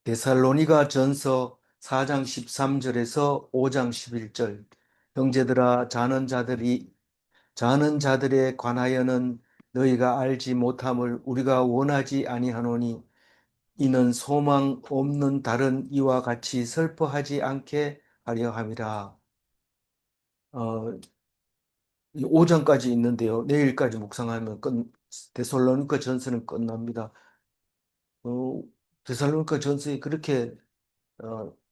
데살로니가 전서 4장 13절에서 5장 11절. 형제들아, 자는 자들에 관하여는 너희가 알지 못함을 우리가 원하지 아니하노니, 이는 소망 없는 다른 이와 같이 슬퍼하지 않게 하려 함이라. 어, 5장까지 있는데요. 내일까지 묵상하면 데살로니가 전서는 끝납니다. 어, 데살로니가 전서에 그렇게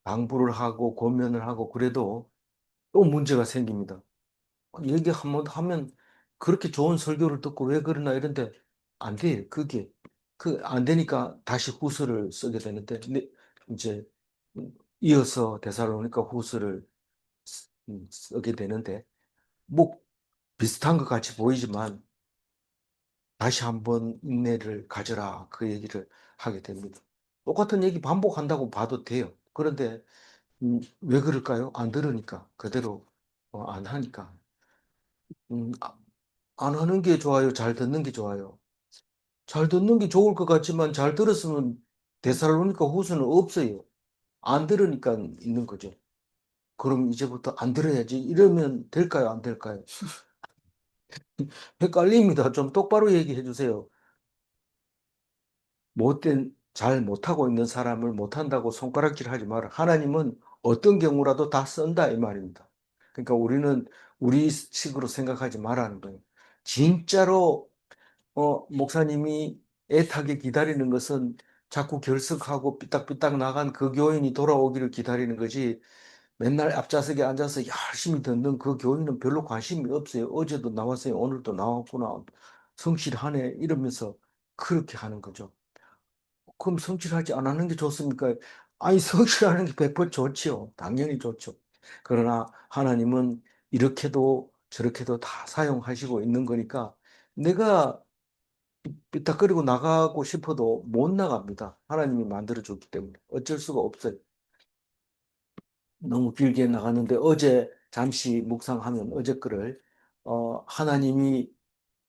당부를 하고 고면을 하고 그래도 또 문제가 생깁니다. 얘기 한번 하면 그렇게 좋은 설교를 듣고 왜 그러나 이런데 안 돼. 그게 안 되니까 다시 후서를 쓰게 되는데, 이제 이어서 데살로니가 후서를 쓰게 되는데, 뭐 비슷한 것 같이 보이지만 다시 한번 인내를 가져라, 그 얘기를 하게 됩니다. 똑같은 얘기 반복한다고 봐도 돼요. 그런데 왜 그럴까요? 안 들으니까. 그대로 안 하니까. 안 하는 게 좋아요? 잘 듣는 게 좋아요? 잘 듣는 게 좋을 것 같지만 잘 들었으면 데살로니가 후서는 없어요. 안 들으니까 있는 거죠. 그럼 이제부터 안 들어야지. 이러면 될까요? 안 될까요? 헷갈립니다. 좀 똑바로 얘기해 주세요. 잘 못하고 있는 사람을 못한다고 손가락질 하지 마라. 하나님은 어떤 경우라도 다 쓴다, 이 말입니다. 그러니까 우리는 우리 식으로 생각하지 말라는 거예요. 진짜로 목사님이 애타게 기다리는 것은 자꾸 결석하고 삐딱삐딱 나간 그 교인이 돌아오기를 기다리는 거지, 맨날 앞좌석에 앉아서 열심히 듣는 그 교인은 별로 관심이 없어요. 어제도 나왔어요. 오늘도 나왔구나. 성실하네. 이러면서 그렇게 하는 거죠. 그럼 성실하지 않는 게 좋습니까? 아니, 성실하는 게 100% 좋지요. 당연히 좋죠. 그러나 하나님은 이렇게도 저렇게도 다 사용하시고 있는 거니까 내가 삐딱거리고 나가고 싶어도 못 나갑니다. 하나님이 만들어줬기 때문에 어쩔 수가 없어요. 너무 길게 나갔는데 어제 잠시 묵상하면 어제 거를 하나님이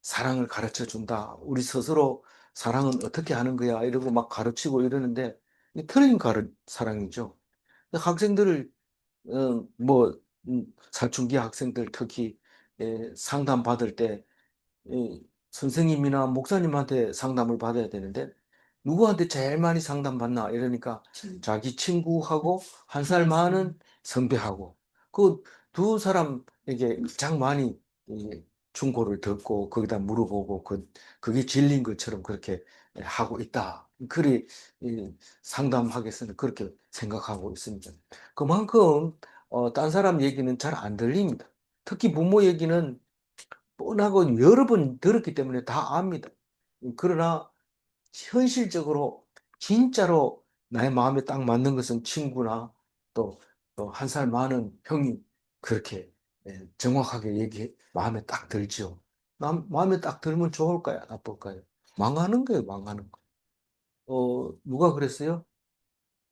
사랑을 가르쳐 준다. 우리 스스로 사랑은 어떻게 하는 거야? 이러고 막 가르치고 이러는데 이게 틀린 사랑이죠. 학생들을 사춘기 학생들 특히 상담 받을 때 선생님이나 목사님한테 상담을 받아야 되는데 누구한테 제일 많이 상담받나 이러니까 자기 친구하고 한 살 많은 선배하고 그 두 사람에게 가장 많이 이 충고를 듣고 거기다 물어보고 그게 진리인 것처럼 그렇게 하고 있다. 그리 상담학에서는 그렇게 생각하고 있습니다. 그만큼 딴 사람 얘기는 잘 안 들립니다. 특히 부모 얘기는 뻔하고 여러 번 들었기 때문에 다 압니다. 그러나 현실적으로 진짜로 나의 마음에 딱 맞는 것은 친구나 또 한 살 많은 형이 그렇게 정확하게 마음에 딱 들죠. 마음에 딱 들면 좋을까요? 나쁠까요? 망하는 거예요, 망하는 거. 누가 그랬어요?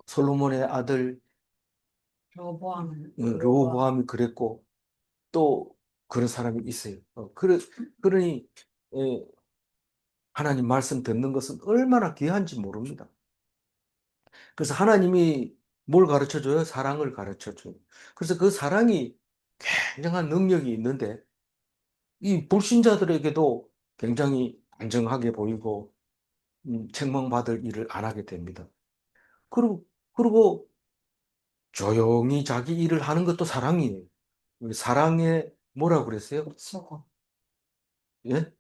솔로몬의 아들 르호보암이 그랬고 또 그런 사람이 있어요. 그러니 에, 하나님 말씀 듣는 것은 얼마나 귀한지 모릅니다. 그래서 하나님이 뭘 가르쳐 줘요? 사랑을 가르쳐 줘요. 그래서 그 사랑이 굉장한 능력이 있는데 이 불신자들에게도 굉장히 안정하게 보이고 책망받을 일을 안 하게 됩니다. 그리고 조용히 자기 일을 하는 것도 사랑이에요. 사랑의 뭐라고 그랬어요? 수고. 예?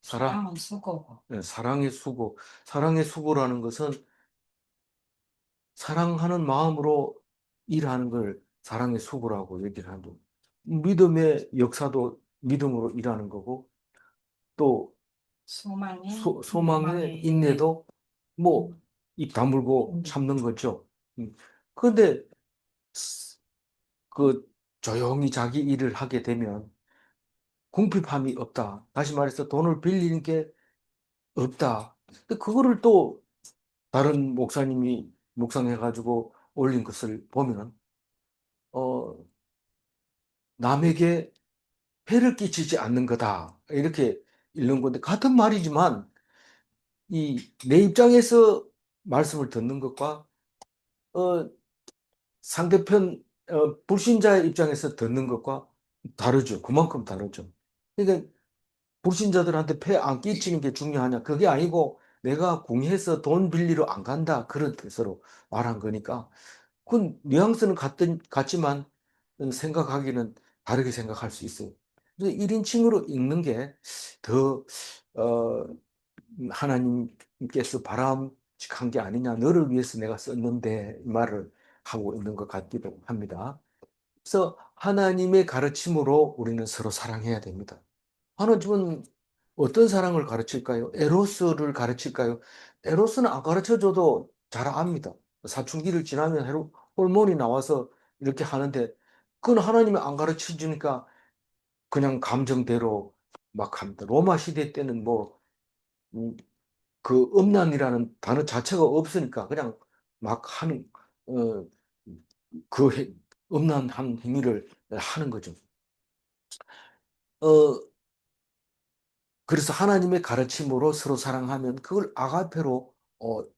사랑은 수고고. 사랑의 수고. 사랑의 수고라는 것은 사랑하는 마음으로 일하는 걸 사랑의 수고라고 얘기를 하고, 믿음의 역사도 믿음으로 일하는 거고, 또 소망의 인내도 뭐 입 다물고 참는 거죠. 그런데 그 조용히 자기 일을 하게 되면 궁핍함이 없다. 다시 말해서 돈을 빌리는 게 없다. 근데 그거를 또 다른 목사님이 묵상해가지고 올린 것을 보면 어, 남에게 해를 끼치지 않는 거다. 이렇게 읽는 건데, 같은 말이지만, 내 입장에서 말씀을 듣는 것과 어, 상대편 불신자의 입장에서 듣는 것과 다르죠. 그만큼 다르죠. 그러니까 불신자들한테 폐 안 끼치는 게 중요하냐? 그게 아니고 내가 궁해서 돈 빌리러 안 간다. 그런 뜻으로 말한 거니까. 그 뉘앙스는 같지만 생각하기는 다르게 생각할 수 있어요. 그래서 1인칭으로 읽는 게 더 하나님께서 바람직한 게 아니냐. 너를 위해서 내가 썼는데 이 말을 하고 있는 것 같기도 합니다. 그래서 하나님의 가르침으로 우리는 서로 사랑해야 됩니다. 하나님은 어떤 사랑을 가르칠까요? 에로스를 가르칠까요? 에로스는 안 가르쳐줘도 잘 압니다. 사춘기를 지나면 호르몬이 나와서 이렇게 하는데 그건 하나님이 안 가르쳐 주니까 그냥 감정대로 막 합니다. 로마 시대 때는 뭐 그 음란이라는 단어 자체가 없으니까 그냥 막 하는 어, 그 음란한 행위를 하는 거죠. 어, 그래서 하나님의 가르침으로 서로 사랑하면 그걸 아가페로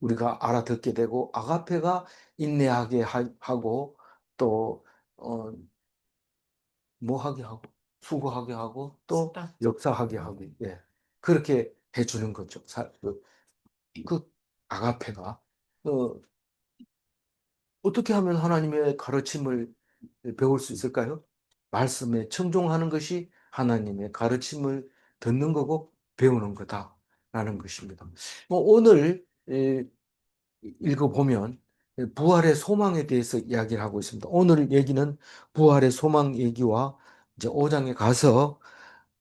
우리가 알아듣게 되고 아가페가 인내하게 하고 또 어, 뭐 하게 하고 수고하게 하고 또 역사하게 하고 예. 그렇게 해주는 거죠. 그 아가페가 어떻게 하면 하나님의 가르침을 배울 수 있을까요? 말씀에 청종하는 것이 하나님의 가르침을 듣는 거고 배우는 거다라는 것입니다. 오늘 읽어보면 부활의 소망에 대해서 이야기를 하고 있습니다. 오늘 얘기는 부활의 소망 얘기와 이제 5장에 가서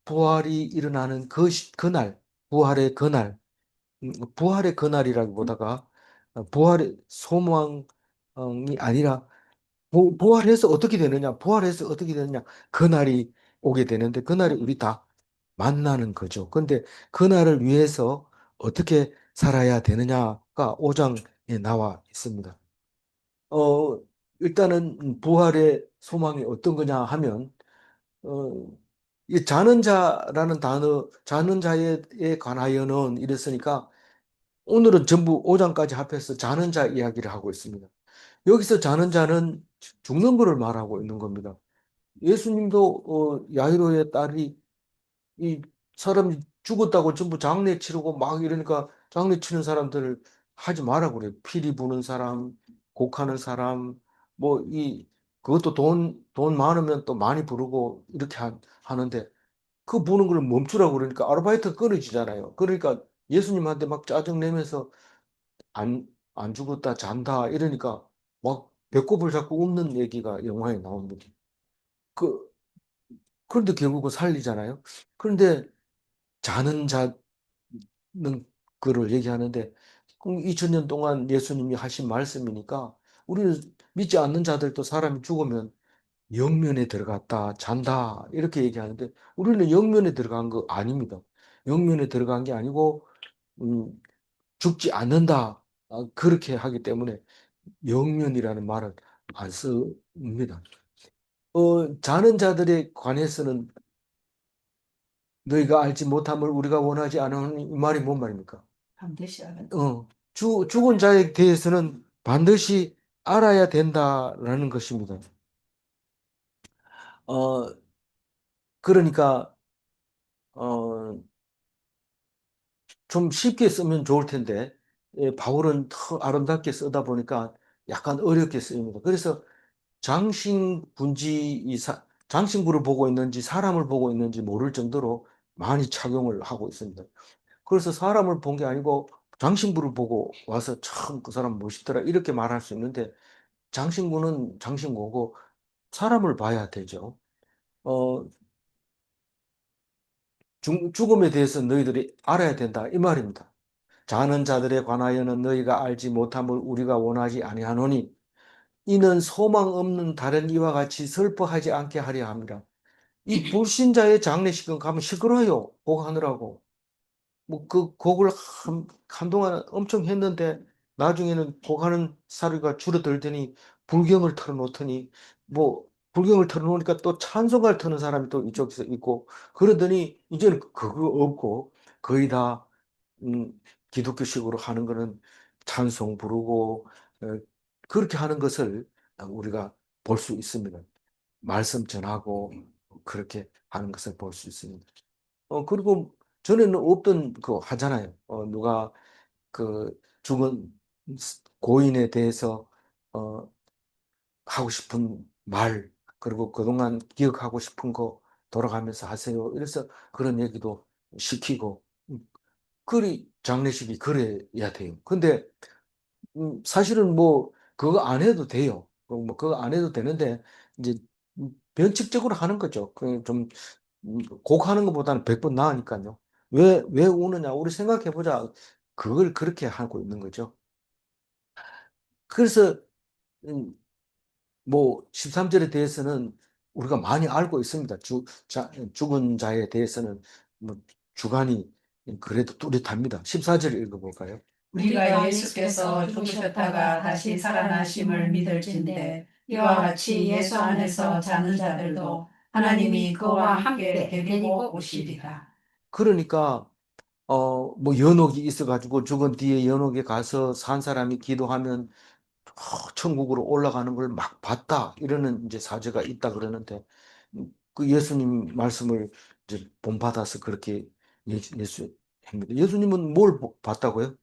부활이 일어나는 그날, 부활의 그날, 부활의 그날이라기보다가 부활의 소망이 아니라 부활해서 어떻게 되느냐? 부활해서 어떻게 되느냐? 그날이 오게 되는데 그날이 우리 다 만나는 거죠. 근데 그날을 위해서 어떻게 살아야 되느냐가 5장에 나와 있습니다. 어, 일단은 부활의 소망이 어떤 거냐 하면 어, 이 자는 자라는 단어, 자는 자에 관하여는 이랬으니까 오늘은 전부 5장까지 합해서 자는 자 이야기를 하고 있습니다. 여기서 자는 자는 죽는 것을 말하고 있는 겁니다. 예수님도 야이로의 딸이 이 사람이 죽었다고 전부 장례 치르고 막 이러니까 장례 치는 사람들을 하지 마라 그래요. 피리 부는 사람, 곡하는 사람, 뭐 그것도 돈 많으면 또 많이 부르고 이렇게 하는데 그 부는 걸 멈추라고 그러니까 아르바이트 끊어지잖아요. 그러니까 예수님한테 막 짜증내면서 안, 안 죽었다 잔다 이러니까 막 배꼽을 잡고 웃는 얘기가 영화에 나옵니다. 그, 그런데 결국은 살리잖아요. 그런데 자는 자는 그를 얘기하는데 2000년 동안 예수님이 하신 말씀이니까 우리는 믿지 않는 자들도 사람이 죽으면 영면에 들어갔다, 잔다 이렇게 얘기하는데 우리는 영면에 들어간 거 아닙니다. 영면에 들어간 게 아니고 음, 죽지 않는다 그렇게 하기 때문에 영면이라는 말을 안 씁니다. 자는 자들에 관해서는 너희가 알지 못함을 우리가 원하지 않은 이 말이 뭔 말입니까? 반드시 알아야 죽은 자에 대해서는 반드시 알아야 된다라는 것입니다. 어, 그러니까, 어, 좀 쉽게 쓰면 좋을 텐데, 바울은 더 아름답게 쓰다 보니까 약간 어렵게 쓰입니다. 그래서 장신구를 보고 있는지 사람을 보고 있는지 모를 정도로 많이 착용을 하고 있습니다. 그래서 사람을 본 게 아니고 장신구를 보고 와서 참 그 사람 멋있더라 이렇게 말할 수 있는데 장신구는 장신구고 사람을 봐야 되죠. 어, 죽음에 대해서 너희들이 알아야 된다 이 말입니다. 자는 자들에 관하여는 너희가 알지 못함을 우리가 원하지 아니하노니 이는 소망 없는 다른 이와 같이 슬퍼하지 않게 하려 함이라. 이 불신자의 장례식은 가면 시끄러워요. 곡하느라고. 뭐 그 곡을 한동안 엄청 했는데 나중에는 곡하는 사례가 줄어들더니 불경을 틀어놓더니 뭐 불경을 틀어놓으니까 또 찬송가를 트는 사람이 또 이쪽에서 있고 그러더니 이제는 그거 없고 거의 다 기독교식으로 하는 거는 찬송 부르고 그렇게 하는 것을 우리가 볼 수 있습니다. 말씀 전하고 그렇게 하는 것을 볼 수 있습니다. 그리고 전에는 없던 그 하잖아요. 누가 그 죽은 고인에 대해서 어, 하고 싶은 말, 그리고 그동안 기억하고 싶은 거 돌아가면서 하세요. 이래서 그런 얘기도 시키고, 그리 장례식이 그래야 돼요. 근데 사실은 뭐 그거 안 해도 돼요. 뭐 그거 안 해도 되는데 이제 변칙적으로 하는 거죠. 그좀 곡하는 것보다는 100번 나으니까요. 왜 우느냐? 우리 생각해 보자. 그걸 그렇게 하고 있는 거죠. 그래서 음, 뭐 13절에 대해서는 우리가 많이 알고 있습니다. 죽은 자에 대해서는 뭐 주관이 그래도 뚜렷합니다. 14절 읽어볼까요? 우리가 예수께서 죽으셨다가 다시 살아나심을 믿을진대 이와 같이 예수 안에서 자는 자들도 하나님이 그와 함께 데리고 오시리라. 그러니까 뭐 연옥이 있어가지고 죽은 뒤에 연옥에 가서 산 사람이 기도하면 천국으로 올라가는 걸 막 봤다 이러는 이제 사제가 있다 그러는데 그 예수님 말씀을 이제 본받아서 그렇게 예수 행니다. 예수님은 뭘 봤다고요?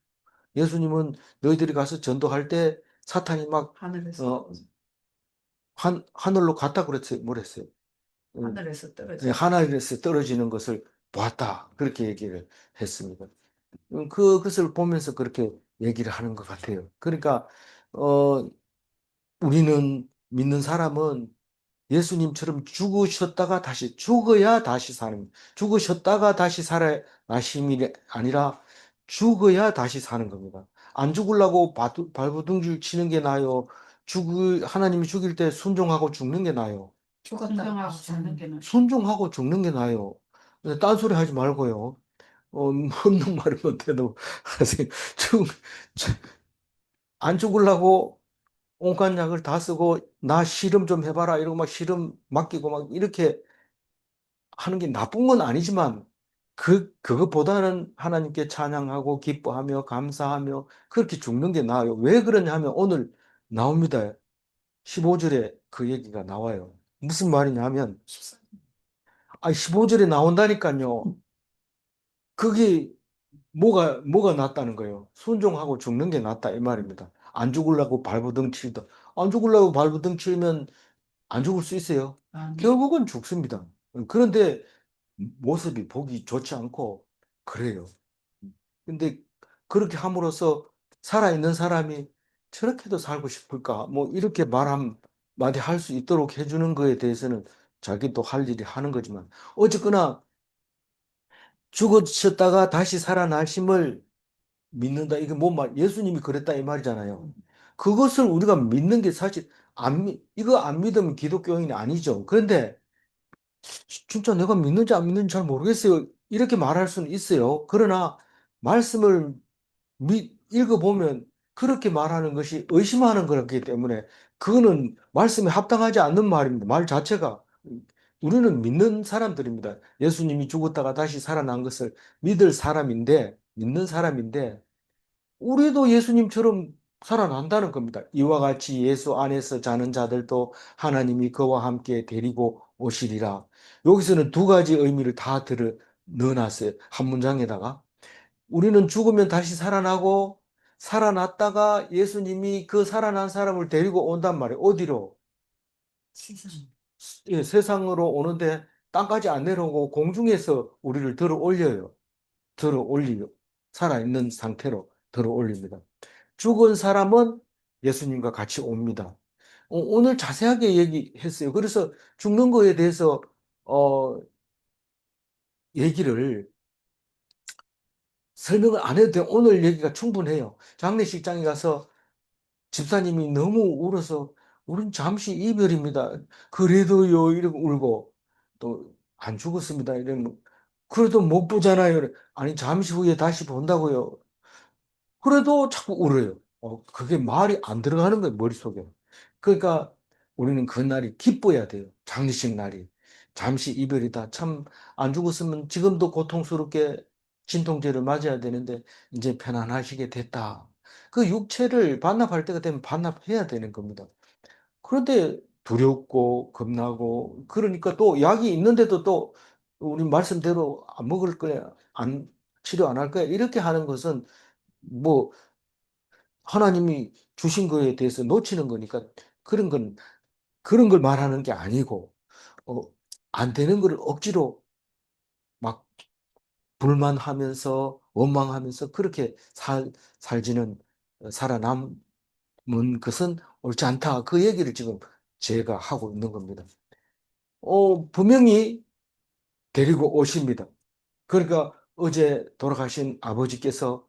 예수님은 너희들이 가서 전도할 때 사탄이 막 하늘에서 어, 하늘로 갔다 그랬어요. 뭐랬어요? 하늘에서 하늘에서 떨어지는 것을 보았다. 그렇게 얘기를 했습니다. 그것을 보면서 그렇게 얘기를 하는 것 같아요. 그러니까 어, 우리는 믿는 사람은 예수님처럼 죽으셨다가 다시 죽어야 다시 사는 죽으셨다가 다시 살아나심이 아니라 죽어야 다시 사는 겁니다. 안 죽으려고 발버둥질 치는 게 나아요. 하나님이 죽일 때 순종하고 죽는 게 나아요. 죽었다가 사는 게 순종하고 죽는 게 나아요. 딴소리 하지 말고요. 없는 말을 못해도 하세요. 죽, 안 죽으려고 온갖 약을 다 쓰고 나 실험 좀 해봐라 이러고 막 실험 맡기고 막 이렇게 하는 게 나쁜 건 아니지만 그것보다는 하나님께 찬양하고 기뻐하며 감사하며 그렇게 죽는 게 나아요. 왜 그러냐 하면 오늘 나옵니다. 15절에 그 얘기가 나와요. 무슨 말이냐 하면 15절에 나온다니까요. 그게 뭐가 낫다는 거예요. 순종하고 죽는 게 낫다 이 말입니다. 안 죽으려고 발버둥 치다. 안 죽으려고 발버둥 치면 안 죽을 수 있어요. 결국은 죽습니다. 그런데 모습이 보기 좋지 않고 그래요. 근데 그렇게 함으로써 살아있는 사람이 저렇게도 살고 싶을까? 뭐 이렇게 말 한마디 할 수 있도록 해주는 거에 대해서는 자기도 할 일이 하는 거지만 어쨌거나 죽으셨다가 다시 살아나심을 믿는다. 이게 뭔 말? 예수님이 그랬다 이 말이잖아요. 그것을 우리가 믿는 게 사실 이거 안 믿으면 기독교인이 아니죠. 그런데 진짜 내가 믿는지 안 믿는지 잘 모르겠어요. 이렇게 말할 수는 있어요. 그러나 말씀을 읽어보면 그렇게 말하는 것이 의심하는 거기 때문에 그거는 말씀에 합당하지 않는 말입니다. 말 자체가. 우리는 믿는 사람들입니다. 예수님이 죽었다가 다시 살아난 것을 믿는 사람인데, 우리도 예수님처럼 살아난다는 겁니다. 이와 같이 예수 안에서 자는 자들도 하나님이 그와 함께 데리고 오시리라. 여기서는 두 가지 의미를 다 넣어놨어요. 한 문장에다가. 우리는 죽으면 다시 살아나고, 살아났다가 예수님이 그 살아난 사람을 데리고 온단 말이에요. 어디로? 세상. 예, 세상으로 오는데 땅까지 안 내려오고 공중에서 우리를 들어 올려요. 들어 올리요. 살아있는 상태로 들어 올립니다. 죽은 사람은 예수님과 같이 옵니다. 오늘 자세하게 얘기했어요. 그래서 죽는 거에 대해서 어, 얘기를 설명을 안 해도 돼요. 오늘 얘기가 충분해요. 장례식장에 가서 집사님이 너무 울어서 우린 잠시 이별입니다. 그래도요 이러고 울고 또 안 죽었습니다. 이러면 그래도 못 보잖아요. 아니 잠시 후에 다시 본다고요. 그래도 자꾸 울어요. 그게 말이 안 들어가는 거예요, 머릿속에. 그러니까 우리는 그 날이 기뻐야 돼요. 장례식 날이. 잠시 이별이다. 참, 안 죽었으면 지금도 고통스럽게 진통제를 맞아야 되는데, 이제 편안하시게 됐다. 그 육체를 반납할 때가 되면 반납해야 되는 겁니다. 그런데 두렵고 겁나고 그러니까 또 약이 있는데도 또 우리 말씀대로 안 먹을 거야, 안 치료 안 할 거야 이렇게 하는 것은 뭐 하나님이 주신 거에 대해서 놓치는 거니까 그런 건 그런 걸 말하는 게 아니고 어, 안 되는 걸 억지로 막 불만하면서 원망하면서 그렇게 살지는 살아남은 것은 옳지 않다. 그 얘기를 지금 제가 하고 있는 겁니다. 분명히 데리고 오십니다. 그러니까 어제 돌아가신 아버지께서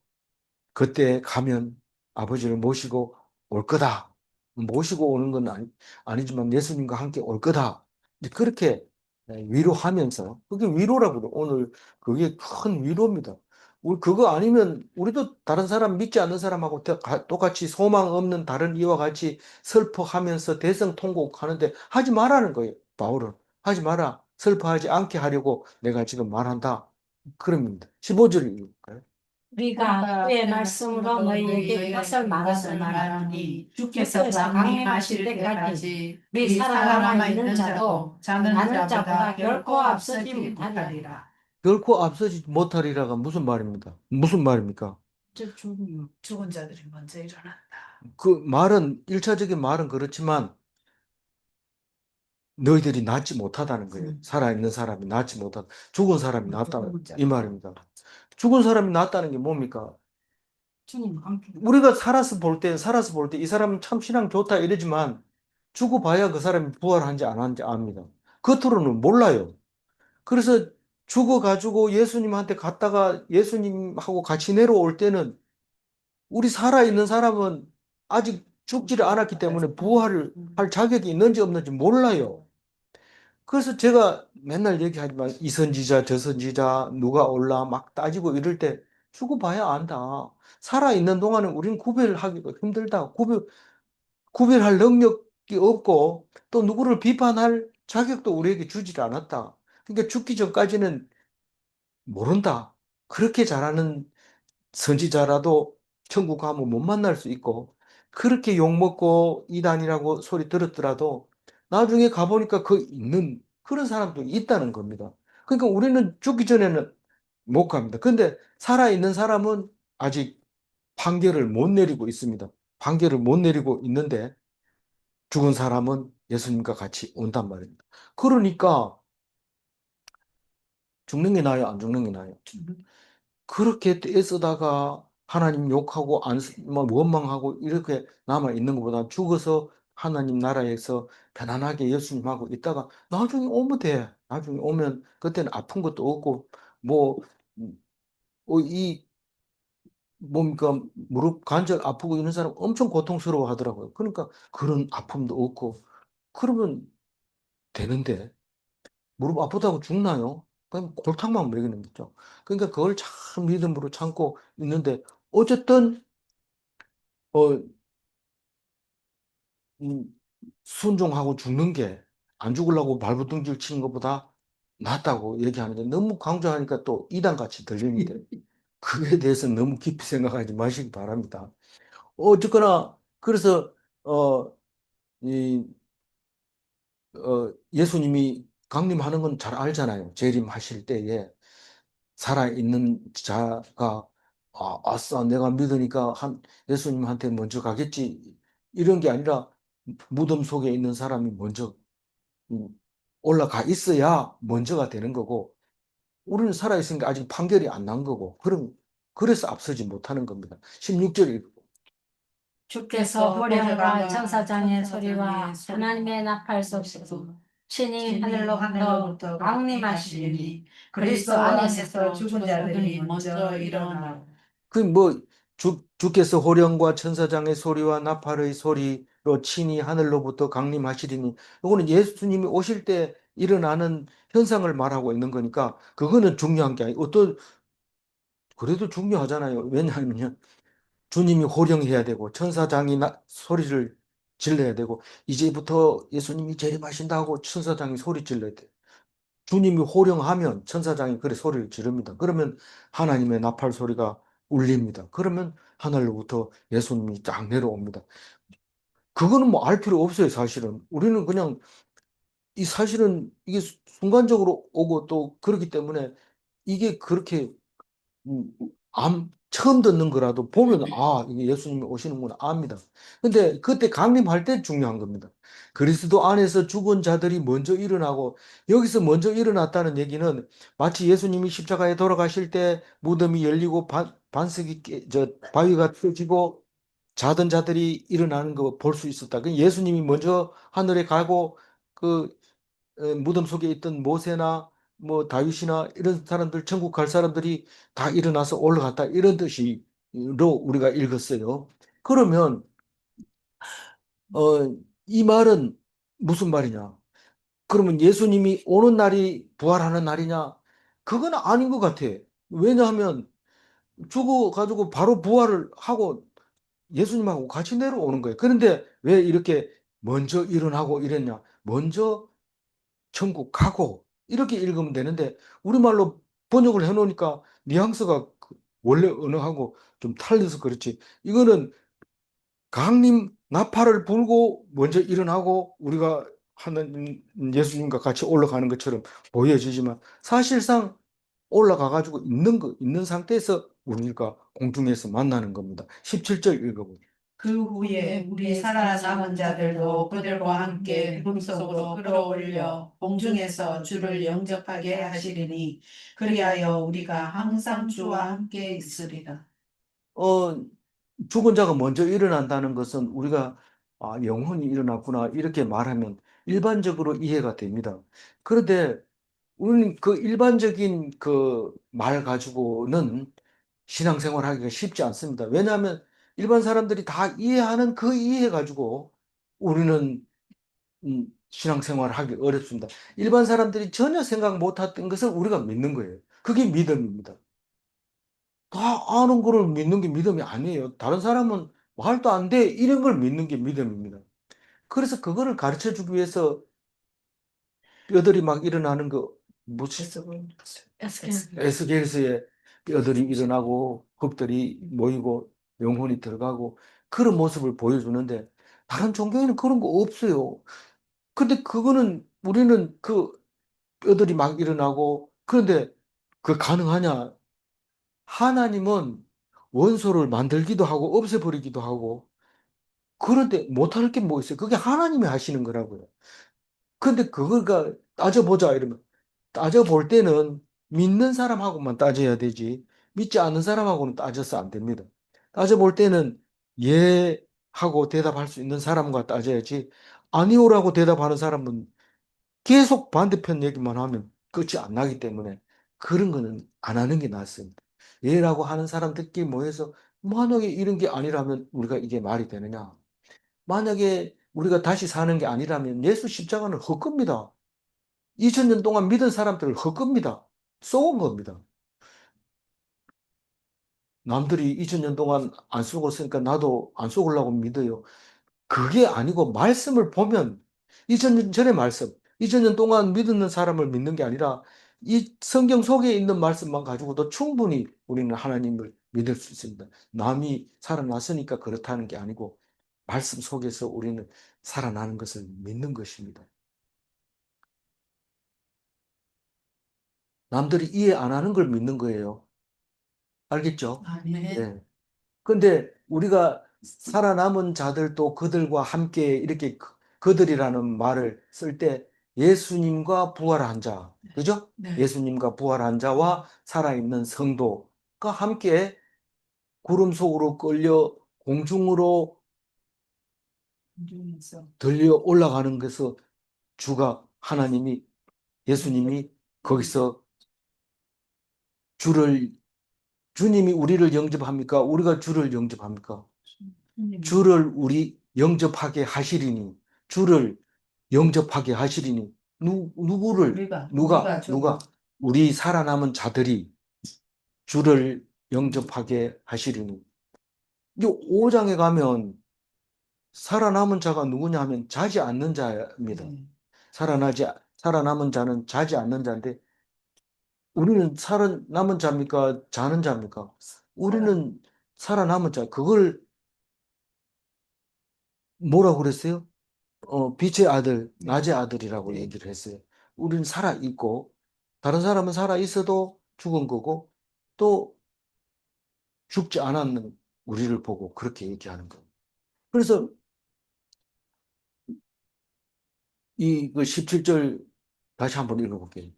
그때 가면 아버지를 모시고 올 거다. 모시고 오는 건 아니지만 예수님과 함께 올 거다. 이제 그렇게 위로하면서, 그게 위로라고 그래요. 오늘 그게 큰 위로입니다. 우리 그거 아니면 우리도 다른 사람 믿지 않는 사람하고 똑같이 소망 없는 다른 이와 같이 슬퍼하면서 대성통곡하는데 하지 말라는 거예요. 바울은. 하지 마라. 슬퍼하지 않게 하려고 내가 지금 말한다. 그럽니다. 15절일까요? 우리가 그의 말씀으로 너희에게 이것을 말하노니 주께서 강림하실 때까지 우리 살아남아 있는 자도 자는 자보다 결코 앞서지 못하리라. 결코 앞서지 못하리라가 무슨 말입니다. 무슨 말입니까? 죽은 자들이 먼저 일어난다. 그 말은, 일차적인 말은 그렇지만 너희들이 낫지 못하다는 거예요. 살아있는 사람이 낫지 못하다. 죽은 사람이 낫다. 이 말입니다. 죽은 사람이 낫다는 게 뭡니까? 우리가 살아서 볼 때 이 사람은 참 신앙 좋다 이러지만 죽어봐야 그 사람이 부활한지 안 한지 압니다. 겉으로는 몰라요. 그래서 죽어가지고 예수님한테 갔다가 예수님하고 같이 내려올 때는 우리 살아있는 사람은 아직 죽지를 않았기 때문에 부활을 할 자격이 있는지 없는지 몰라요. 그래서 제가 맨날 얘기하지만 이선지자, 저선지자, 누가 올라 막 따지고 이럴 때 죽어봐야 안다. 살아있는 동안은 우리는 구별하기가 힘들다. 구별할 능력이 없고 또 누구를 비판할 자격도 우리에게 주지 않았다. 그러니까 죽기 전까지는 모른다. 그렇게 잘하는 선지자라도 천국 가면 못 만날 수 있고 그렇게 욕먹고 이단이라고 소리 들었더라도 나중에 가보니까 그 있는 그런 사람도 있다는 겁니다. 그러니까 우리는 죽기 전에는 못 갑니다. 근데 살아있는 사람은 아직 판결을 못 내리고 있습니다. 판결을 못 내리고 있는데 죽은 사람은 예수님과 같이 온단 말입니다. 그러니까 죽는 게 나아요, 안 죽는 게 나아요? 그렇게 애쓰다가 하나님 욕하고 막 원망하고 이렇게 남아 있는 것보다 죽어서 하나님 나라에서 편안하게 예수님하고 있다가 나중에 오면 돼. 나중에 오면 그때는 아픈 것도 없고 뭐, 이 뭡니까 무릎 관절 아프고 이런 사람 엄청 고통스러워 하더라고요. 그러니까 그런 아픔도 없고 그러면 되는데 무릎 아프다고 죽나요? 그냥 골탕만 먹이는 거죠. 그러니까 그걸 참 믿음으로 참고 있는데 어쨌든 어, 이 순종하고 죽는 게 안 죽으려고 발버둥질 치는 것보다 낫다고 얘기하는데 너무 강조하니까 또 이단같이 들리는데 그에 대해서 너무 깊이 생각하지 마시기 바랍니다. 어쨌거나 그래서 어, 이, 예수님이 강림하는 건 잘 알잖아요. 재림하실 때에 살아있는 자가 아싸 내가 믿으니까 예수님한테 먼저 가겠지 이런 게 아니라 무덤 속에 있는 사람이 먼저 음, 올라가 있어야 먼저가 되는 거고 우리는 살아있으니까 아직 판결이 안 난 거고 그래서 앞서지 못하는 겁니다. 16절 주께서 호령과 천사장의 소리와 하나님의 나팔 소리로 친히 하늘로부터 강림하시니 그리스도 안에서 죽은 자들이 먼저 일어나고 그 뭐 주께서 호령과 천사장의 소리와 나팔의 소리로 친히 하늘로부터 강림하시리니 이거는 예수님이 오실 때 일어나는 현상을 말하고 있는 거니까 그거는 중요한 게 아니고 그래도 중요하잖아요. 왜냐하면 주님이 호령해야 되고 천사장이 소리를 질러야 되고 이제부터 예수님이 재림하신다고 천사장이 소리 질러야 돼. 주님이 호령하면 천사장이 그래 소리를 지릅니다. 그러면 하나님의 나팔 소리가 울립니다. 그러면 하늘로부터 예수님이 쫙 내려옵니다. 그거는 뭐 알 필요 없어요, 사실은. 우리는 그냥 이 사실은 이게 순간적으로 오고 또 그렇기 때문에 이게 그렇게 음, 처음 듣는 거라도 보면, 아, 이게 예수님이 오시는구나, 압니다. 근데 그때 강림할 때 중요한 겁니다. 그리스도 안에서 죽은 자들이 먼저 일어나고, 여기서 먼저 일어났다는 얘기는 마치 예수님이 십자가에 돌아가실 때 무덤이 열리고 반석이 바위가 펴지고 자던 자들이 일어나는 거 볼 수 있었다. 그 예수님이 먼저 하늘에 가고 그 무덤 속에 있던 모세나 뭐 다윗이나 이런 사람들, 천국 갈 사람들이 다 일어나서 올라갔다, 이런 뜻으로 우리가 읽었어요. 그러면 어, 이 말은 무슨 말이냐? 그러면 예수님이 오는 날이 부활하는 날이냐? 그건 아닌 것 같아. 왜냐하면 죽어가지고 바로 부활을 하고 예수님하고 같이 내려오는 거예요. 그런데 왜 이렇게 먼저 일어나고 이랬냐? 먼저 천국 가고 이렇게 읽으면 되는데 우리말로 번역을 해놓으니까 뉘앙스가 원래 언어하고 좀 틀려서 그렇지. 이거는 강림 나팔을 불고 먼저 일어나고 우리가 하는 예수님과 같이 올라가는 것처럼 보여지지만 사실상 올라가 가지고 있는 상태에서 우리가 공중에서 만나는 겁니다. 17절 읽어보세요. 그 후에 우리 살아남은 자들도 그들과 함께 구름 속으로 끌어올려 공중에서 주를 영접하게 하시리니 그리하여 우리가 항상 주와 함께 있으리라. 어, 죽은 자가 먼저 일어난다는 것은 우리가 아, 영혼이 일어났구나 이렇게 말하면 일반적으로 이해가 됩니다. 그런데 우리는 그 일반적인 그 말 가지고는 신앙생활 하기가 쉽지 않습니다. 왜냐하면 일반 사람들이 다 이해하는 그 이해 가지고 우리는 신앙생활 하기 어렵습니다. 일반 사람들이 전혀 생각 못했던 것을 우리가 믿는 거예요. 그게 믿음입니다. 다 아는 거를 믿는 게 믿음이 아니에요. 다른 사람은 말도 안 돼, 이런 걸 믿는 게 믿음입니다. 그래서 그거를 가르쳐 주기 위해서 뼈들이 막 일어나는 거, 뭐지? 에스겔서에 뼈들이 일어나고 흙들이 모이고 영혼이 들어가고 그런 모습을 보여주는데 다른 종교에는 그런 거 없어요. 근데 그거는 우리는 그 뼈들이 막 일어나고 그런데 그 가능하냐? 하나님은 원소를 만들기도 하고 없애버리기도 하고 그런데 못할 게 뭐 있어요? 그게 하나님이 하시는 거라고요. 근데 그거가 따져보자 이러면 따져볼 때는 믿는 사람하고만 따져야 되지 믿지 않는 사람하고는 따져서 안 됩니다. 따져볼 때는 예 하고 대답할 수 있는 사람과 따져야지 아니오라고 대답하는 사람은 계속 반대편 얘기만 하면 끝이 안 나기 때문에 그런 거는 안 하는 게 낫습니다. 예라고 하는 사람들끼리 모여서 만약에 이런 게 아니라면 우리가 이게 말이 되느냐? 만약에 우리가 다시 사는 게 아니라면 예수 십자가는 헛겁니다. 2000년 동안 믿은 사람들을 헛겁니다. 쏘은 겁니다. 남들이 2000년 동안 안 쏘고 있으니까 나도 안 쏘으려고 믿어요. 그게 아니고 말씀을 보면 2000년 전의 말씀, 2000년 동안 믿는 사람을 믿는 게 아니라 이 성경 속에 있는 말씀만 가지고도 충분히 우리는 하나님을 믿을 수 있습니다. 남이 살아났으니까 그렇다는 게 아니고 말씀 속에서 우리는 살아나는 것을 믿는 것입니다. 남들이 이해 안 하는 걸 믿는 거예요. 알겠죠? 아멘. 네. 근데 우리가 살아남은 자들도 그들과 함께 이렇게 그들이라는 말을 쓸 때 예수님과 부활한 자, 그죠? 네. 예수님과 부활한 자와 살아있는 성도가 함께 구름 속으로 끌려 공중으로 공중에서 들려 올라가는 것을 주가 하나님이 예수님이 거기서 주를 주님이 우리를 영접합니까? 우리가 주를 영접합니까? 주를 우리 영접하게 하시리니 주를 영접하게 하시리니 누구를 누가 우리 살아남은 자들이 주를 영접하게 하시리니 이 5장에 가면 살아남은 자가 누구냐 하면 자지 않는 자입니다. 살아남은 자는 자지 않는 자인데 우리는 살아남은 자입니까? 자는 자입니까? 우리는 살아남은 자, 그걸 뭐라고 그랬어요? 빛의 아들, 낮의 아들이라고 얘기를 했어요. 우리는 살아 있고, 다른 사람은 살아 있어도 죽은 거고, 또 죽지 않았는 우리를 보고 그렇게 얘기하는 거예요. 그래서 그 17절 다시 한번 읽어볼게요.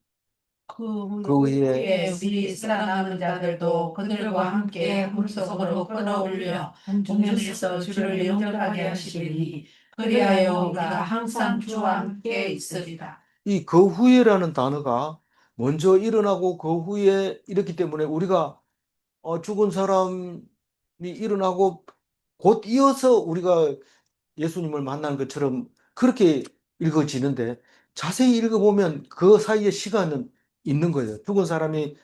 그 그 후에 후에 우리 살아남은 자들도 그들과 함께 물속으로 끌어올려 동면에서 주를 영접하게 하시리니 그리하여 우리가 항상 주와 함께 있으리라. 이 그 후에라는 단어가 먼저 일어나고 그 후에 이렇기 때문에 우리가 죽은 사람이 일어나고 곧 이어서 우리가 예수님을 만나는 것처럼 그렇게 읽어지는데 자세히 읽어보면 그 사이에 시간은 있는 거예요. 죽은 사람이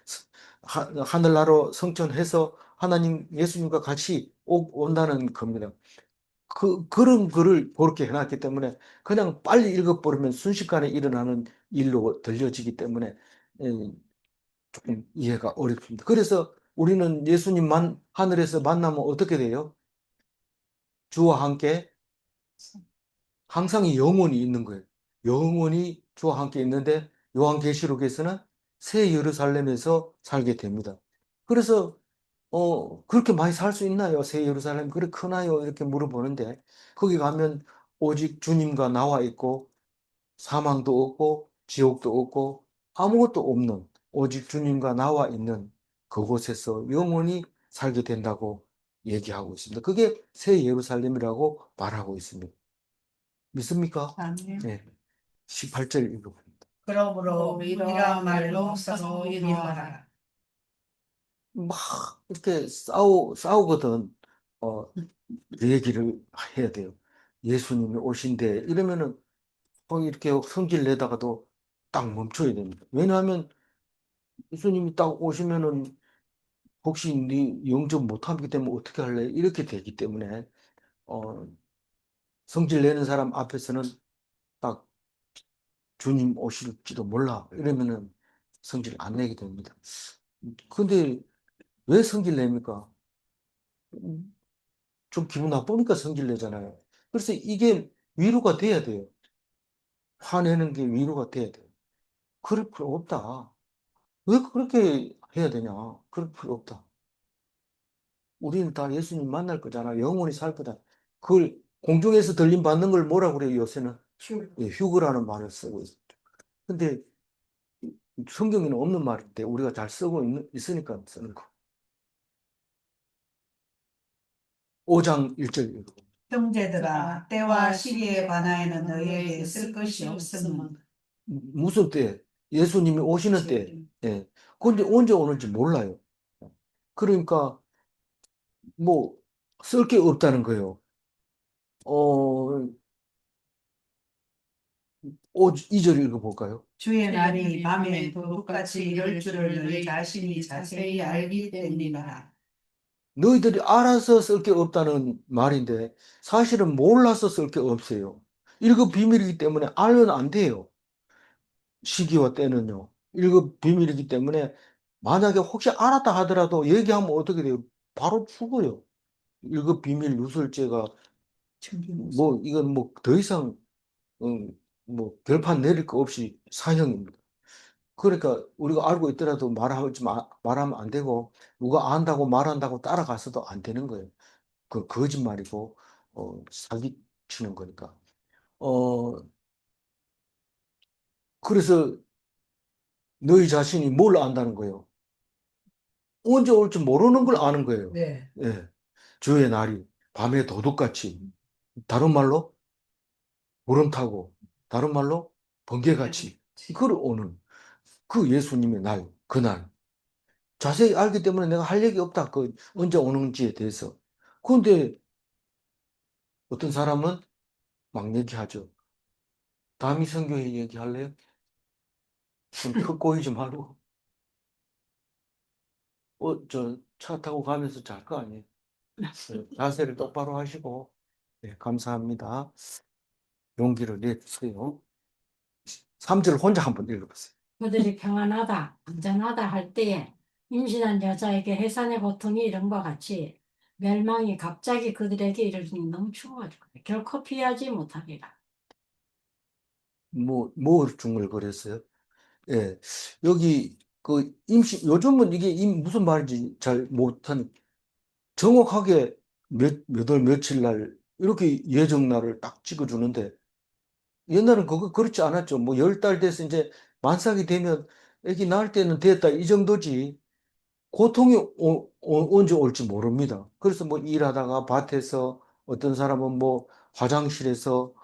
하늘나라로 승천해서 하나님 예수님과 같이 온다는 겁니다. 그런 글을 그렇게 해놨기 때문에 그냥 빨리 읽어버리면 순식간에 일어나는 일로 들려지기 때문에 예, 조금 이해가 어렵습니다. 그래서 우리는 예수님만 하늘에서 만나면 어떻게 돼요? 주와 함께 항상 영원히 있는 거예요. 영원히 주와 함께 있는데 요한계시록에서는 새 예루살렘에서 살게 됩니다. 그래서 그렇게 많이 살 수 있나요? 새 예루살렘 그렇게 크나요? 이렇게 물어보는데 거기 가면 오직 주님과 나와 있고 사망도 없고 지옥도 없고 아무것도 없는 오직 주님과 나와 있는 그곳에서 영원히 살게 된다고 얘기하고 있습니다. 그게 새 예루살렘이라고 말하고 있습니다. 믿습니까? 아멘. 네. 18절 읽어봅니다. 그러므로 이러한 말로 서로 위로하라. 막 이렇게 싸우거든. 그 얘기를 해야 돼요. 예수님이 오신대. 이러면은 이렇게 성질 내다가도 딱 멈춰야 됩니다. 왜냐하면 예수님이 딱 오시면은 혹시 네 영접 못하기 때문에 어떻게 할래? 이렇게 되기 때문에 어, 성질 내는 사람 앞에서는 딱 주님 오실지도 몰라. 이러면은 성질 안 내게 됩니다. 근데 왜 성질 냅니까? 좀 기분 나쁘니까 성질 내잖아요. 그래서 이게 위로가 돼야 돼요. 화내는 게 위로가 돼야 돼요. 그럴 필요 없다. 왜 그렇게 해야 되냐? 그럴 필요 없다. 우리는 다 예수님 만날 거잖아. 영원히 살 거다. 그걸 공중에서 들림 받는 걸 뭐라 그래요, 요새는? 예, 휴거라는 말을 쓰고 있어요. 근데 성경에는 없는 말인데 우리가 잘 쓰고 있으니까 쓰는 거. 5장 1절 읽어. 형제들아, 때와 시기에 관하여는 너희에게 쓸 것이 없음은 무슨 때? 예수님이 오시는 때. 예. 근데 언제 오는지 몰라요. 그러니까 뭐 쓸 게 없다는 거예요. 어, 2절 읽어볼까요? 주의 날이 밤에 도둑같이 이를 줄을 너희 자신이 자세히 알기 때문이라. 너희들이 알아서 쓸 게 없다는 말인데 사실은 몰라서 쓸 게 없어요. 일급 비밀이기 때문에 알면 안 돼요. 시기와 때는요. 일급 비밀이기 때문에 만약에 혹시 알았다 하더라도 얘기하면 어떻게 돼요? 바로 죽어요. 일급 비밀 누설죄가 뭐 이건 뭐 더 이상 뭐 결판 내릴 거 없이 사형입니다. 그러니까 우리가 알고 있더라도 말하면 안 되고 누가 안다고 말한다고 따라가서도 안 되는 거예요. 그 거짓말이고 사기치는 거니까. 어 그래서 너희 자신이 뭘 안다는 거예요? 언제 올지 모르는 걸 아는 거예요. 네. 예. 주의 날이 밤에 도둑같이 다른 말로 구름 타고 다른 말로 번개같이 그걸 오는 그 예수님의 날, 그날 자세히 알기 때문에 내가 할 얘기 없다. 그 언제 오는지에 대해서. 그런데 어떤 사람은 막 얘기하죠. 다미 선교회 얘기할래요? 좀 턱 꼬이지 말고. 저 차 타고 가면서 잘 거 아니에요. 네, 자세를 똑바로 하시고. 네, 감사합니다. 용기를 내주세요. 3절 혼자 한번 읽어보세요. 그들이 평안하다, 안전하다 할 때에 임신한 여자에게 해산의 고통이 이름과 같이 멸망이 갑자기 그들에게 이르니 너무 추워가지고 결코 피하지 못하리라. 뭐 중얼거렸어요? 예. 여기 그 요즘은 이게 무슨 말인지 잘 못한 정확하게 몇 월 며칠 날 이렇게 예정 날을 딱 찍어주는데 옛날은 그거 그렇지 않았죠. 뭐 10달 돼서 이제 만삭이 되면 애기 낳을 때는 됐다 이 정도지 고통이 언제 올지 모릅니다. 그래서 뭐 일하다가 밭에서 어떤 사람은 뭐 화장실에서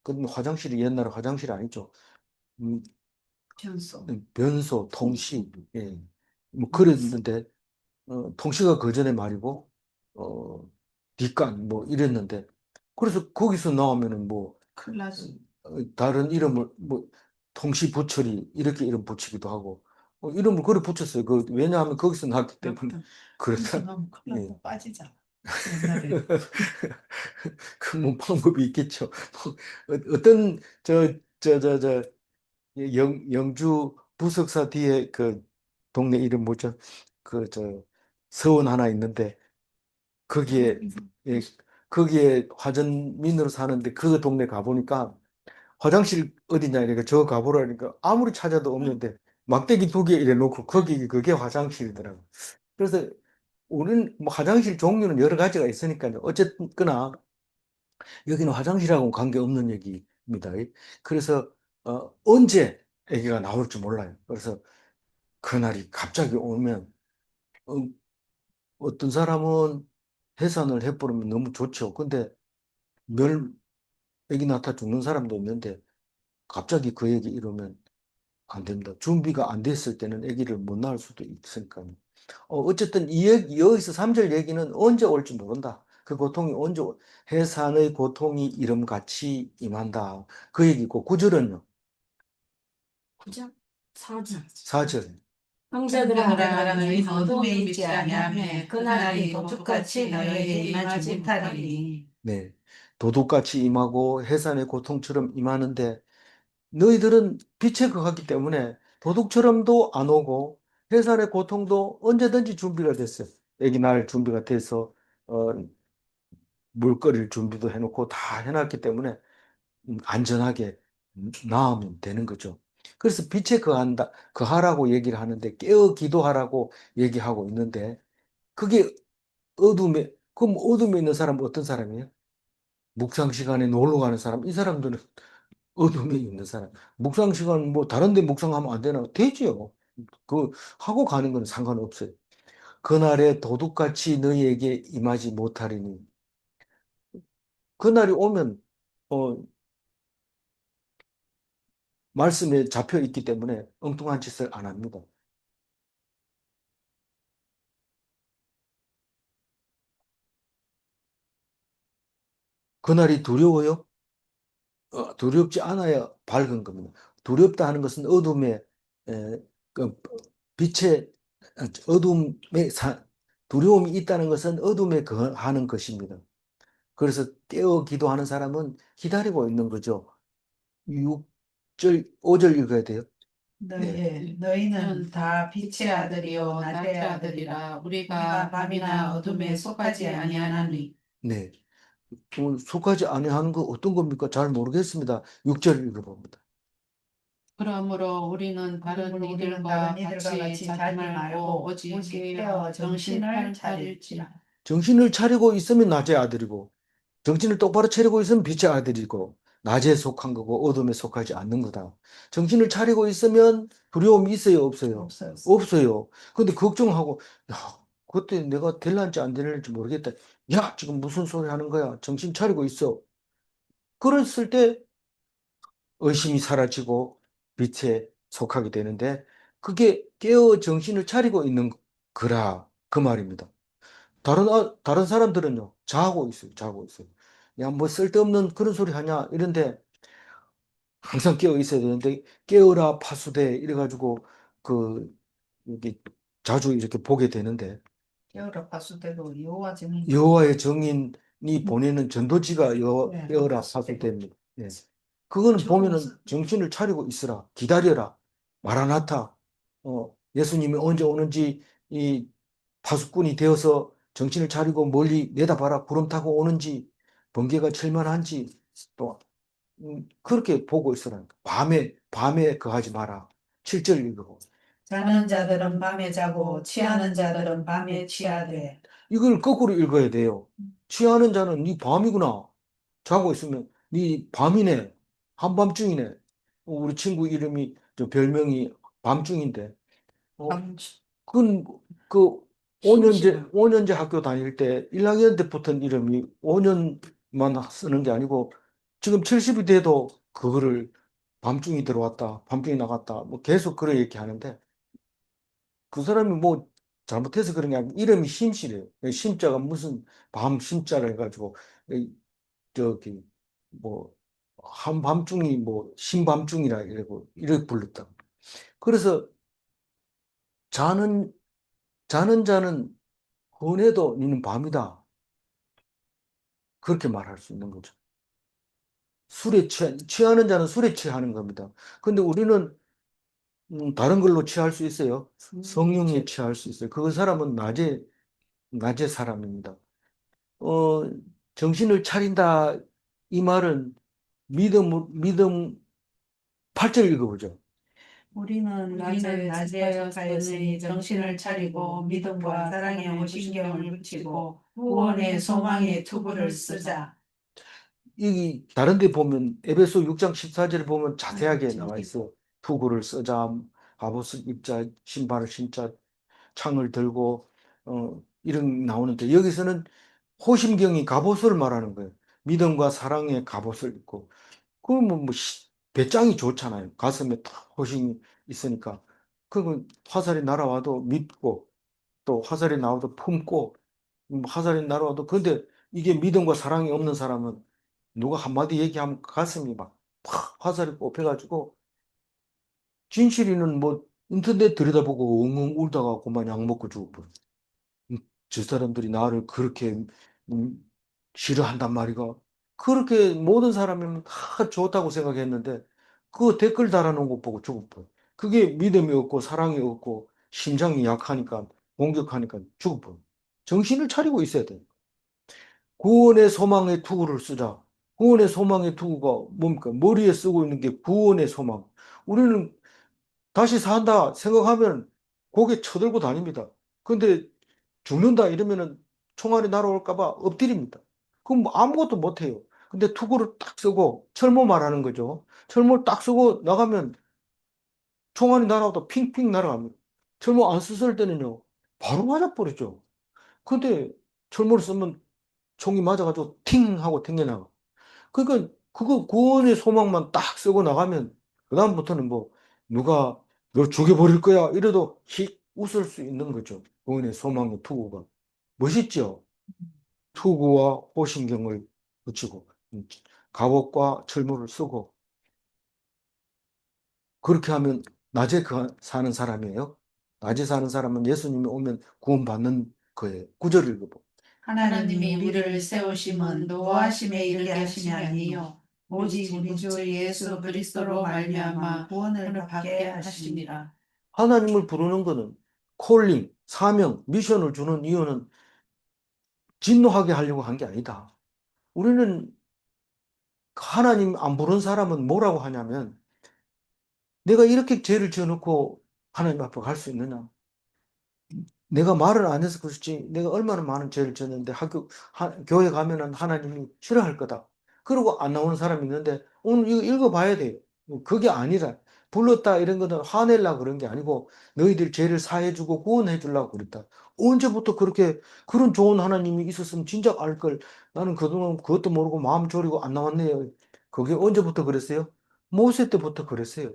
그 화장실이 옛날에 화장실 아니죠. 음, 변소. 변소, 통시, 예. 뭐 그랬는데 통시가 그 전에 말이고 어, 뒷간 뭐 이랬는데 그래서 거기서 나오면은 뭐 큰일 나지. 다른 이름을 뭐 통시 부처리 이렇게 이름 붙이기도 하고 이름을 그래 붙였어요. 왜냐하면 거기서 나왔기 때문에 그렇다. 너무 큰일 예. 나고 빠지잖아. 옛날에. 그 뭐 방법이 있겠죠. 어떤 저 영주 부석사 뒤에 그 동네 이름 뭐죠? 그 서원 하나 있는데 거기에 예, 거기에 화전민으로 사는데 그 동네 가보니까 화장실 어디냐 이러니까 저 가보라니까 아무리 찾아도 없는데 막대기 2개 이래 놓고 거기 그게 화장실이더라고. 그래서 우리는 뭐 화장실 종류는 여러 가지가 있으니까요. 어쨌거나 여기는 화장실하고는 관계없는 얘기입니다. 그래서 언제 아기가 나올지 몰라요. 그래서 그날이 갑자기 오면 어, 어떤 사람은 해산을 해버리면 너무 좋죠. 근데 멸 아기 낳다 죽는 사람도 있는데 갑자기 그 얘기 이러면 안 됩니다. 준비가 안 됐을 때는 아기를 못 낳을 수도 있으니까요. 어쨌든 여기서 3절 얘기는 언제 올지 모른다. 그 고통이 해산의 고통이 이름같이 임한다. 그 얘기고 9절은요. 그죠? 사지. 4절. 형제들아 너희는 어둠에 어둠에 있지 아니하며 그날이 도둑같이 너희에게 임하지 못하리니. 네. 도둑같이 임하고 해산의 고통처럼 임하는데 너희들은 빛에 거하기 때문에 도둑처럼도 안 오고 해산의 고통도 언제든지 준비가 됐어요. 아기 낳을 준비가 돼서 어, 물거리를 준비도 해놓고 다 해놨기 때문에 안전하게 나으면 되는 거죠. 그래서 빛에 거하라고 얘기를 하는데 깨어 기도하라고 얘기하고 있는데 그게 그럼 어둠에 있는 사람은 어떤 사람이에요? 묵상 시간에 놀러 가는 사람, 이 사람들은 어둠에 있는 사람. 묵상 시간 뭐 다른 데 묵상하면 안 되나? 되지요. 하고 가는 건 상관없어요. 그날에 도둑같이 너희에게 임하지 못하리니 그날이 오면 어, 말씀에 잡혀 있기 때문에 엉뚱한 짓을 안 합니다. 그날이 두려워요? 두렵지 않아야 밝은 겁니다. 두렵다 하는 것은 그 빛에, 어둠에, 두려움이 있다는 것은 어둠에 거하는 것입니다. 그래서 깨어 기도하는 사람은 기다리고 있는 거죠. 6절, 5절 읽어야 돼요. 너희는 다 빛의 아들이요 낮의 아들이라. 우리가 밤이나 어둠에 속하지 아니하나니. 네. 속하지 아니하는 거 어떤 겁니까? 잘 모르겠습니다. 6절 읽어봅니다. 그러므로 우리는 다른 이들과 같이 자지 말고 오직 깨어 정신을 차릴지라. 정신을 차리고 있으면 낮의 아들이고, 정신을 똑바로 차리고 있으면 빛의 아들이고, 낮에 속한 거고, 어둠에 속하지 않는 거다. 정신을 차리고 있으면 두려움이 있어요, 없어요? 없어요. 없어요. 근데 걱정하고, 야, 그때 내가 될란지 안 될란지 모르겠다. 야, 지금 무슨 소리 하는 거야? 정신 차리고 있어. 그랬을 때 의심이 사라지고 빛에 속하게 되는데, 그게 깨어 정신을 차리고 있는 거라, 그 말입니다. 다른 사람들은요, 자고 있어요, 자고 있어요. 야, 뭐 쓸데없는 그런 소리 하냐, 이런데 항상 깨어 있어야 되는데, 깨어라 파수돼, 이래가지고, 여기 자주 이렇게 보게 되는데, 깨어라 파수되고 여호와 증인. 여호와의 정인이 보내는 전도지가 네, 깨어라 파수됩니다. 예. 그거는 보면은 정신을 차리고 있으라, 기다려라, 마라나타, 예수님이 언제 오는지 이 파수꾼이 되어서 정신을 차리고 멀리 내다봐라 구름 타고 오는지 번개가 칠만한지 또 그렇게 보고 있으라니까. 밤에 거하지 마라. 7절 읽어. 자는 자들은 밤에 자고 취하는 자들은 밤에 취하되. 이걸 거꾸로 읽어야 돼요. 취하는 자는 네 밤이구나. 자고 있으면 네 밤이네. 한밤중이네. 우리 친구 이름이 저 별명이 밤중인데. 밤- 그건 그 심심한. 5년제 학교 다닐 때 1학년 때 붙은 이름이 5년만 쓰는 게 아니고 지금 70이 돼도 그거를 밤중이 들어왔다, 밤중이 나갔다, 뭐 계속 그래 이렇게 하는데 그 사람이 뭐 잘못해서 그런 게 아니고 이름이 심씨래요. 심자가 무슨 밤 심자를 해가지고 이 저기 뭐 한밤중이 뭐 신밤중이라 이러고 이렇게 불렀다. 그래서 자는 자는 혼에도 니는 밤이다. 그렇게 말할 수 있는 거죠. 취하는 자는 술에 취하는 겁니다. 근데 우리는 다른 걸로 취할 수 있어요. 성령에 취할 수 있어요. 그 사람은 낮의 사람입니다. 어, 정신을 차린다. 이 말은 믿음 8절 읽어보죠. 우리는 낮에 가였으니 정신을 차리고 믿음과 사랑에 오신경을 붙이고 구원의 소망의 투구를 쓰자. 이 다른 데 보면 에베소 6장 14절에 보면 자세하게 나와 있어. 투구를 쓰자, 갑옷을 입자, 신발을 신자, 창을 들고 이런 나오는데 여기서는 호심경이 갑옷을 말하는 거예요. 믿음과 사랑의 갑옷을 입고 그러면 뭐 배짱이 좋잖아요. 가슴에 딱 호심이 있으니까 그건 화살이 날아와도 믿고 또 화살이 나와도 품고 화살이 날아와도 근데 이게 믿음과 사랑이 없는 사람은 누가 한마디 얘기하면 가슴이 막 팍 화살이 꼽혀가지고 진실이는 뭐 인터넷 들여다보고 엉엉 울다가 그만 약 먹고 죽고 음, 저 사람들이 나를 그렇게 싫어한단 말이가. 그렇게 모든 사람이면 다 좋다고 생각했는데 그 댓글 달아놓은 거 보고 죽어버려. 그게 믿음이 없고 사랑이 없고 심장이 약하니까 공격하니까 죽어버려. 정신을 차리고 있어야 돼. 구원의 소망의 투구를 쓰자. 구원의 소망의 투구가 뭡니까? 머리에 쓰고 있는 게 구원의 소망. 우리는 다시 산다 생각하면 고개 쳐들고 다닙니다. 근데 죽는다 이러면은 총알이 날아올까 봐 엎드립니다. 그럼 뭐 아무것도 못 해요. 근데 투구를 딱 쓰고 철모 말하는 거죠. 철모를 딱 쓰고 나가면 총알이 날아와도 핑핑 날아갑니다. 철모 안 썼을 때는요. 바로 맞아버리죠. 근데 철모를 쓰면 총이 맞아가지고 팅 하고 튕겨나가. 그러니까 그거 구원의 소망만 딱 쓰고 나가면 그다음부터는 뭐 누가 너 죽여버릴 거야 이래도 히 웃을 수 있는 거죠. 구원의 소망의 투구가. 멋있죠? 투구와 호신경을 붙이고 갑옷과 철무를 쓰고 그렇게 하면 낮에 사는 사람이에요. 낮에 사는 사람은 예수님이 오면 구원받는 거예요. 구절 읽어보. 하나님이 우리를 세우심은 노하심에 이르게 하심이 아니요 오직 우리 주 예수 그리스도로 말미암아 구원을 받게 하심이라. 하나님을 부르는 거는 콜링, 사명, 미션을 주는 이유는 진노하게 하려고 한 게 아니다. 우리는 하나님 안 부른 사람은 뭐라고 하냐면 내가 이렇게 죄를 지어놓고 하나님 앞에 갈 수 있느냐? 내가 말을 안 해서 그렇지 내가 얼마나 많은 죄를 지었는데 교회 가면은 하나님이 싫어할 거다. 그러고 안 나오는 사람이 있는데 오늘 이거 읽어봐야 돼요. 그게 아니라 불렀다 이런 거는 화내려고 그런 게 아니고 너희들 죄를 사해주고 구원해 주려고 그랬다. 언제부터 그렇게 그런 좋은 하나님이 있었으면 진작 알 걸. 나는 그동안 그것도 모르고 마음 졸이고 안 나왔네요. 그게 언제부터 그랬어요? 모세 때부터 그랬어요.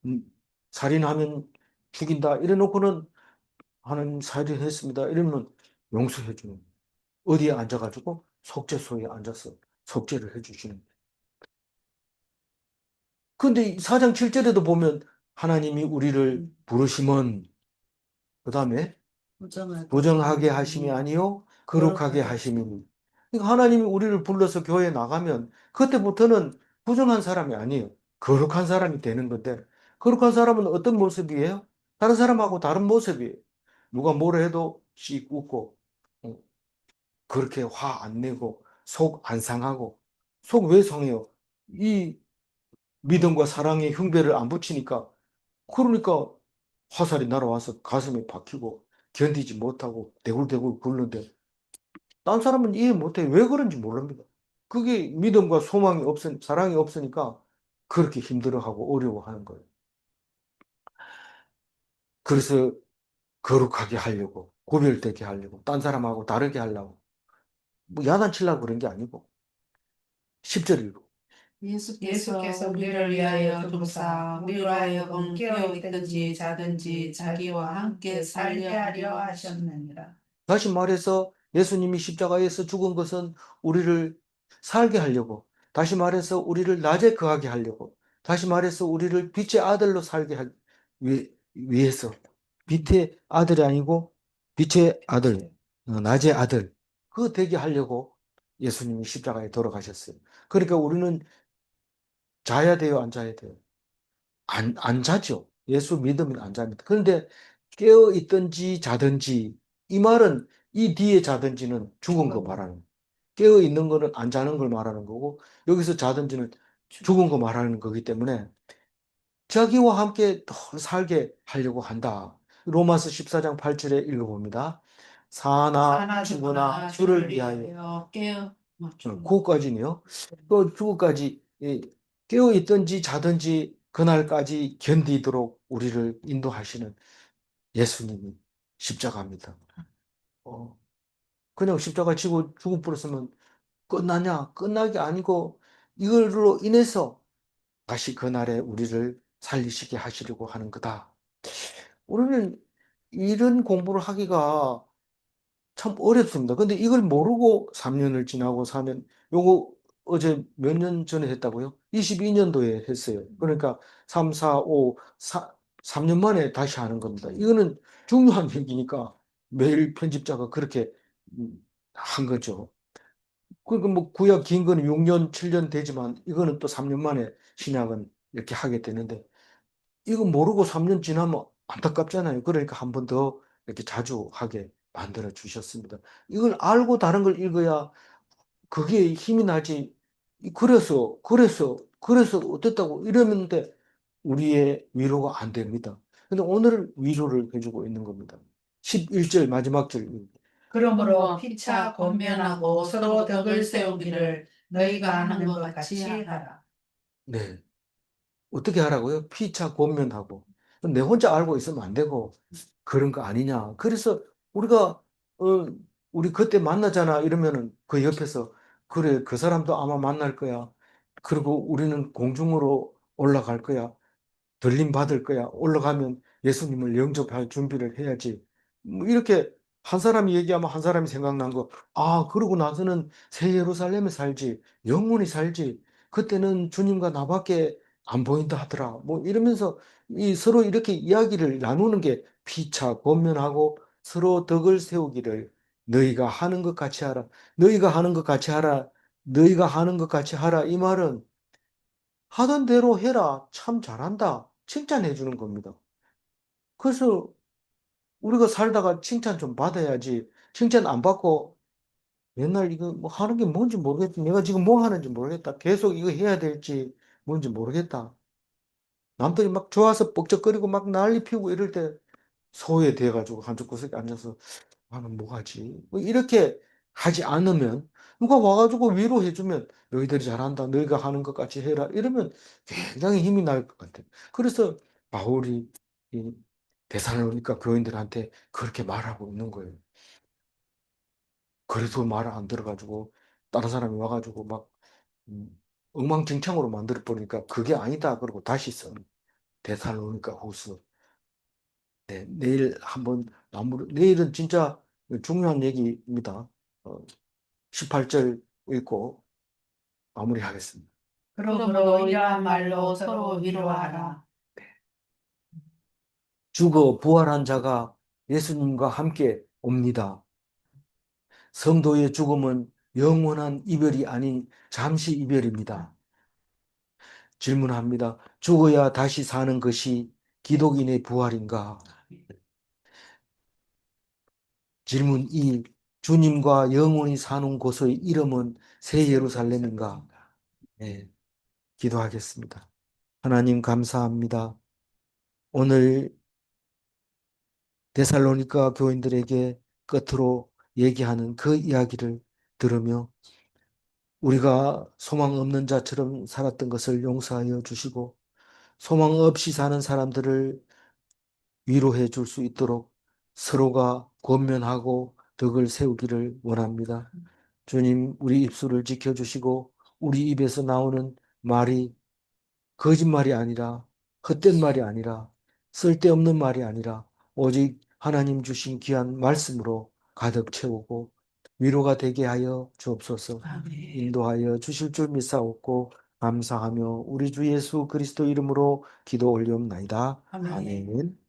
음, 살인하면 죽인다 이래 놓고는 하나님 살인했습니다. 이러면 용서해 주는 거예요. 어디에 앉아가지고 속죄소에 앉아서 속죄를 해 주시는 거예요. 근데 4장 7절에도 보면 하나님이 우리를 부르심은 그 다음에 부정하게 하심이 아니요 거룩하게 하심이니. 그러니까 하나님이 우리를 불러서 교회에 나가면 그때부터는 부정한 사람이 아니에요. 거룩한 사람이 되는 건데 거룩한 사람은 어떤 모습이에요? 다른 사람하고 다른 모습이에요. 누가 뭐라 해도 씩 웃고, 어, 그렇게 화 안 내고, 속 안 상하고. 속 왜 상해요? 이 믿음과 사랑의 흉배를 안 붙이니까, 그러니까 화살이 날아와서 가슴에 박히고, 견디지 못하고, 대굴대굴 굴는데, 딴 사람은 이해 못해. 왜 그런지 모릅니다. 그게 믿음과 소망이 사랑이 없으니까 그렇게 힘들어하고 어려워하는 거예요. 그래서 거룩하게 하려고, 구별되게 하려고, 딴 사람하고 다르게 하려고, 뭐 야단치려고 그런 게 아니고, 10절 읽고. 예수께서 우리를 위하여 죽으사 우리로 하여금 깨어 있든지 자든지 자기와 함께 살게 하려 하셨느니라. 다시 말해서 예수님이 십자가에서 죽은 것은 우리를 살게 하려고, 다시 말해서 우리를 낮에 거하게 하려고, 다시 말해서 우리를 빛의 아들로 살게 위해서, 빛의 아들이 아니고 빛의 아들, 낮의 아들, 그 되게 하려고 예수님이 십자가에 돌아가셨어요. 그러니까 우리는 자야 돼요, 안 자야 돼요? 안 자죠. 예수 믿으면 안 잡니다. 그런데 깨어 있든지 자든지, 이 말은 이 뒤에 자든지는 죽은 거 말하는 거예요. 깨어 있는 거는 안 자는 걸 말하는 거고, 여기서 자든지는 죽은 거 말하는 거기 때문에 자기와 함께 더 살게 하려고 한다. 로마서 14장 8절에 읽어봅니다. 사나 죽으나 주를 위하여. 깨어 그거까지는요. 또 죽어까지 깨어 있든지 자든지 그날까지 견디도록 우리를 인도하시는 예수님이 십자가입니다. 어, 그냥 십자가 지고 죽어버렸으면 끝나냐? 끝나게 아니고 이걸로 인해서 다시 그날에 우리를 살리시게 하시려고 하는 거다. 우리는 이런 공부를 하기가 참 어렵습니다. 근데 이걸 모르고 3년을 지나고 사면, 요거 어제 몇 년 전에 했다고요? 22년도에 했어요. 그러니까 3, 4, 5, 3년 만에 다시 하는 겁니다. 이거는 중요한 얘기니까 매일 편집자가 그렇게 한 거죠. 그러니까 뭐 구약 긴 거는 6년, 7년 되지만 이거는 또 3년 만에 신약은 이렇게 하게 되는데, 이거 모르고 3년 지나면 안타깝잖아요. 그러니까 한 번 더 이렇게 자주 하게 만들어 주셨습니다. 이걸 알고 다른 걸 읽어야 그게 힘이 나지. 그래서 어땠다고 이러는데 우리의 위로가 안 됩니다. 근데 오늘은 위로를 해주고 있는 겁니다. 11절 마지막 절. 그러므로 피차 권면하고 서로 덕을 세우기를 너희가 하는 것 같이 하라. 네. 어떻게 하라고요? 피차 권면하고. 내 혼자 알고 있으면 안 되고 그런 거 아니냐. 그래서 우리가 우리 그때 만나잖아 이러면은 그 옆에서 그래 그 사람도 아마 만날 거야. 그리고 우리는 공중으로 올라갈 거야. 들림 받을 거야. 올라가면 예수님을 영접할 준비를 해야지. 뭐 이렇게 한 사람이 얘기하면 한 사람이 생각난 거. 아, 그러고 나서는 새 예루살렘에 살지. 영원히 살지. 그때는 주님과 나밖에 안 보인다 하더라. 뭐 이러면서 이 서로 이렇게 이야기를 나누는 게 피차 권면하고 서로 덕을 세우기를 너희가 하는 것 같이 하라. 너희가 하는 것 같이 하라. 너희가 하는 것 같이 하라. 이 말은 하던 대로 해라. 참 잘한다. 칭찬해 주는 겁니다. 그래서 우리가 살다가 칭찬 좀 받아야지. 칭찬 안 받고 맨날 이거 뭐 하는 게 뭔지 모르겠다. 내가 지금 뭐 하는지 모르겠다. 계속 이거 해야 될지 뭔지 모르겠다. 남들이 막 좋아서 뻑적거리고 막 난리 피우고 이럴 때 소외돼가지고 한쪽 구석에 앉아서 나는 뭐 하지? 뭐 이렇게 하지 않으면 누가 와가지고 위로해주면 너희들이 잘한다. 너희가 하는 것 같이 해라. 이러면 굉장히 힘이 날 것 같아요. 그래서 바울이 이 데살로니가 교인들한테 그렇게 말하고 있는 거예요. 그래도 말 안 들어가지고 다른 사람이 와가지고 막 엉망진창으로 만들어 버리니까 그게 아니다. 그러고 다시 써. 데살로니가 후서. 네, 내일 한번 내일은 진짜 중요한 얘기입니다. 18절 읽고 마무리하겠습니다. 그러므로 이러한 말로 서로 위로하라. 죽어 부활한 자가 예수님과 함께 옵니다. 성도의 죽음은 영원한 이별이 아닌 잠시 이별입니다. 질문합니다. 죽어야 다시 사는 것이 기독인의 부활인가? 질문 2. 주님과 영원히 사는 곳의 이름은 새 예루살렘인가? 네, 기도하겠습니다. 하나님 감사합니다. 오늘 데살로니가 교인들에게 끝으로 얘기하는 그 이야기를 들으며 우리가 소망 없는 자처럼 살았던 것을 용서하여 주시고 소망 없이 사는 사람들을 위로해 줄 수 있도록 서로가 권면하고 덕을 세우기를 원합니다. 주님, 우리 입술을 지켜주시고 우리 입에서 나오는 말이 거짓말이 아니라 헛된 말이 아니라 쓸데없는 말이 아니라 오직 하나님 주신 귀한 말씀으로 가득 채우고 위로가 되게 하여 주옵소서. 아멘. 인도하여 주실 줄 믿사옵고 감사하며 우리 주 예수 그리스도 이름으로 기도 올리옵나이다. 아멘. 아멘.